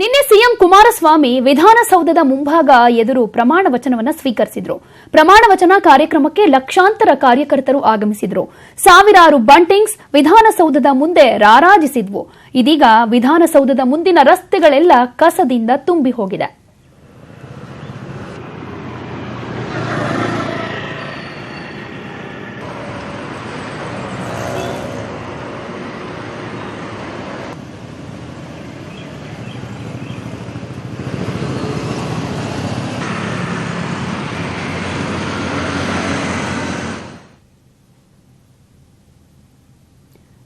ನಿನ್ನೆ ಸಿಎಂ ಕುಮಾರಸ್ವಾಮಿ ವಿಧಾನಸೌಧದ ಮುಂಭಾಗ ಎದುರು ಪ್ರಮಾಣ ವಚನವನ್ನು ಸ್ವೀಕರಿಸಿದ್ರು. ಪ್ರಮಾಣ ವಚನ ಕಾರ್ಯಕ್ರಮಕ್ಕೆ ಲಕ್ಷಾಂತರ ಕಾರ್ಯಕರ್ತರು ಆಗಮಿಸಿದ್ರು. ಸಾವಿರಾರು ಬಂಟಿಂಗ್ಸ್ ವಿಧಾನಸೌಧದ ಮುಂದೆ ರಾರಾಜಿಸಿದ್ವು. ಇದೀಗ ವಿಧಾನಸೌಧದ ಮುಂದಿನ ರಸ್ತೆಗಳೆಲ್ಲ ಕಸದಿಂದ ತುಂಬಿ ಹೋಗಿದೆ.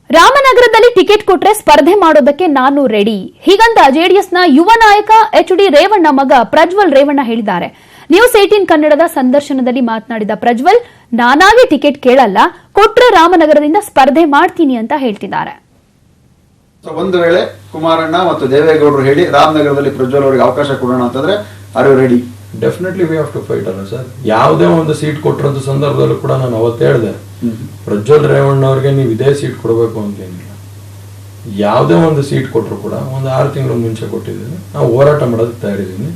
ರಾಮನಗರದಲ್ಲಿ ಟಿಕೆಟ್ ಕೊಟ್ರೆ ಸ್ಪರ್ಧೆ ಮಾಡೋದಕ್ಕೆ ನಾನು ರೆಡಿ, ಹೀಗಂತ ಜೆಡಿಎಸ್ನ ಯುವ ನಾಯಕ ಎಚ್.ಡಿ. ರೇವಣ್ಣ ಮಗ ಪ್ರಜ್ವಲ್ ರೇವಣ್ಣ ಹೇಳಿದ್ದಾರೆ. ನ್ಯೂಸ್ 18 ಕನ್ನಡದ ಸಂದರ್ಶನದಲ್ಲಿ ಮಾತನಾಡಿದ ಪ್ರಜ್ವಲ್, ನಾನಾಗಿ ಟಿಕೆಟ್ ಕೇಳಲ್ಲ, ಕೊಟ್ರೆ ರಾಮನಗರದಿಂದ ಸ್ಪರ್ಧೆ ಮಾಡ್ತೀನಿ ಅಂತ ಹೇಳ್ತಿದ್ದಾರೆ. ಒಂದು ವೇಳೆ ಕುಮಾರಣ್ಣ ಮತ್ತು ದೇವೇಗೌಡರು ಹೇಳಿ ರಾಮನಗರದಲ್ಲಿ ಪ್ರಜ್ವಲ್ ಅವರಿಗೆ ಅವಕಾಶ ಕೊಡೋಣ ಅಂತಂದ್ರೆ are you ready? Definitely we have to fight ಅಲ್ಲ ಸರ್. ಯಾವುದೇ ಒಂದು ಸೀಟ್ ಕೊಟ್ಟಿರೋಂಥ ಸಂದರ್ಭದಲ್ಲೂ ಕೂಡ ನಾನು ಅವತ್ತು ಹೇಳಿದೆ, ಪ್ರಜ್ವಲ್ ರೇವಣ್ಣ ಅವ್ರಿಗೆ ನೀವು ಇದೇ ಸೀಟ್ ಕೊಡಬೇಕು ಅಂತೇನಿಲ್ಲ. ಯಾವುದೇ ಒಂದು ಸೀಟ್ ಕೊಟ್ಟರು ಕೂಡ ಒಂದು 6 ತಿಂಗಳು ಮುಂಚೆ ಕೊಟ್ಟಿದ್ದೀನಿ, ನಾವು ಹೋರಾಟ ಮಾಡೋದಕ್ಕೆ ತಯಾರಿದ್ದೀನಿ.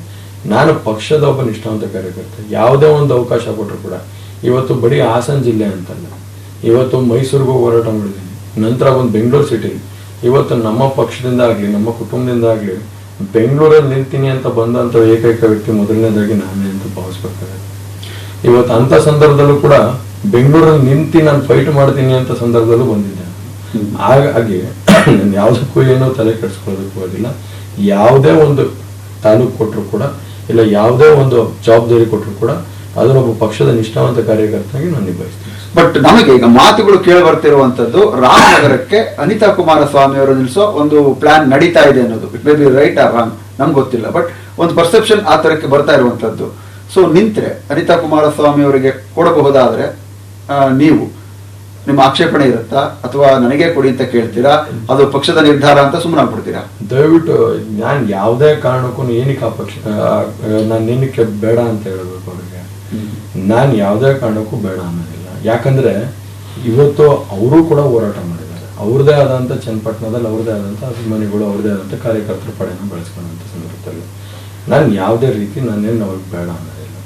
ನಾನು ಪಕ್ಷದ ಒಬ್ಬ ನಿಷ್ಠಾವಂತ ಕಾರ್ಯಕರ್ತೆ. ಯಾವುದೇ ಒಂದು ಅವಕಾಶ ಕೊಟ್ಟರು ಕೂಡ, ಇವತ್ತು ಬರೀ ಹಾಸನ ಜಿಲ್ಲೆ ಅಂತಲ್ಲ, ಇವತ್ತು ಮೈಸೂರಿಗೂ ಹೋರಾಟ ಮಾಡಿದ್ದೀನಿ, ನಂತರ ಒಂದು ಬೆಂಗಳೂರು ಸಿಟಿ. ಇವತ್ತು ನಮ್ಮ ಪಕ್ಷದಿಂದ ಆಗಲಿ ನಮ್ಮ ಕುಟುಂಬದಿಂದ ಆಗಲಿ ಬೆಂಗಳೂರಲ್ಲಿ ನಿಲ್ತೀನಿ ಅಂತ ಬಂದಂಥ ಏಕೈಕ ವ್ಯಕ್ತಿ ಮೊದಲನೇದಾಗಿ ನಾನೇ ಅಂತ ಭಾವಿಸ್ಬೇಕಾಗುತ್ತೆ. ಇವತ್ತು ಅಂತ ಸಂದರ್ಭದಲ್ಲೂ ಕೂಡ ಬೆಂಗಳೂರಲ್ಲಿ ನಿಂತು ನಾನು ಫೈಟ್ ಮಾಡ್ತೀನಿ ಅಂತ ಸಂದರ್ಭದಲ್ಲೂ ಬಂದಿದ್ದೆ. ಹಾಗಾಗಿ ನಾನು ಯಾವುದಕ್ಕೂ ಏನೋ ತಲೆ ಕೆಡಿಸ್ಕೊಳ್ಳೋದಕ್ಕೂ ಹೋಗಿಲ್ಲ. ಯಾವುದೇ ಒಂದು ತಾಲೂಕು ಕೊಟ್ಟರು ಕೂಡ ಇಲ್ಲ ಯಾವುದೇ ಒಂದು ಜವಾಬ್ದಾರಿ ಕೊಟ್ಟರು ಕೂಡ ಅದನ್ನೊಬ್ಬ ಪಕ್ಷದ ನಿಷ್ಠಾವಂತ ಕಾರ್ಯಕರ್ತನಾಗಿ ನಾನು ನಿಭಾಯಿಸ್ತೀನಿ. ಬಟ್ ನಮಗೆ ಈಗ ಮಾತುಗಳು ಕೇಳಿ ಬರ್ತಿರುವಂತದ್ದು ರಾಮನಗರಕ್ಕೆ ಅನಿತಾ ಕುಮಾರಸ್ವಾಮಿ ಅವರು ನಿಲ್ಲಿಸೋ ಒಂದು ಪ್ಲಾನ್ ನಡೀತಾ ಇದೆ ಅನ್ನೋದು. It may be right or wrong, ನಮ್ಗೆ ಗೊತ್ತಿಲ್ಲ, ಬಟ್ ಒಂದು ಪರ್ಸೆಪ್ಷನ್ ಆ ತರಕ್ಕೆ ಬರ್ತಾ ಇರುವಂತದ್ದು. ಸೊ ನಿಂತ್ರೆ ಅನಿತಾ ಕುಮಾರಸ್ವಾಮಿ ಅವರಿಗೆ ಕೊಡಬಹುದಾದ್ರೆ ನೀವು ನಿಮ್ಮ ಆಕ್ಷೇಪಣೆ ಇರುತ್ತಾ ಅಥವಾ ನನಗೆ ಕೊಡಿ ಅಂತ ಕೇಳ್ತೀರಾ, ಅದು ಪಕ್ಷದ ನಿರ್ಧಾರ ಅಂತ ಸುಮ್ಮನೆ ಆಗ್ಬಿಡ್ತೀರಾ? ದಯವಿಟ್ಟು ನಾನು ಯಾವುದೇ ಕಾರಣಕ್ಕೂ ಏನಕ್ಕೆ ಆ ಪಕ್ಷ ನಾನು ಏನಕ್ಕೆ ಬೇಡ ಅಂತ ಹೇಳಬೇಕು ಅವ್ರಿಗೆ. ನಾನು ಯಾವುದೇ ಕಾರಣಕ್ಕೂ ಬೇಡ ಅನ್ನೋದಿಲ್ಲ. ಯಾಕಂದ್ರೆ ಇವತ್ತು ಅವರು ಕೂಡ ಹೋರಾಟ ಮಾಡಿದ್ದಾರೆ. ಅವ್ರದೇ ಆದಂಥ ಚನ್ನಪಟ್ಟಣದಲ್ಲಿ ಅವ್ರದೇ ಆದಂಥ ಅಭಿಮಾನಿಗಳು, ಅವ್ರದೇ ಆದಂಥ ಕಾರ್ಯಕರ್ತರ ಪಡೆಯನ್ನು ಬೆಳೆಸ್ಕೊಳ್ಳುವಂಥ ಸಂದರ್ಭದಲ್ಲಿ ನಾನು ಯಾವುದೇ ರೀತಿ ನಾನೇನು ಅವ್ರಿಗೆ ಬೇಡ ಅನ್ನೋದಿಲ್ಲ.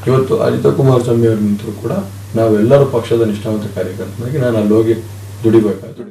ಇವತ್ತು ಅನಿತಾ ಕುಮಾರಸ್ವಾಮಿ ಅವ್ರು ನಿಂತರೂ ಕೂಡ ನಾವೆಲ್ಲರೂ ಪಕ್ಷದ ನಿಷ್ಠಾವಂತ ಕಾರ್ಯಕರ್ತನಾಗಿ ನಾನು ಅಲ್ಲಿ ಹೋಗಿ ದುಡಿಬೇಕಾಗ್ತದೆ.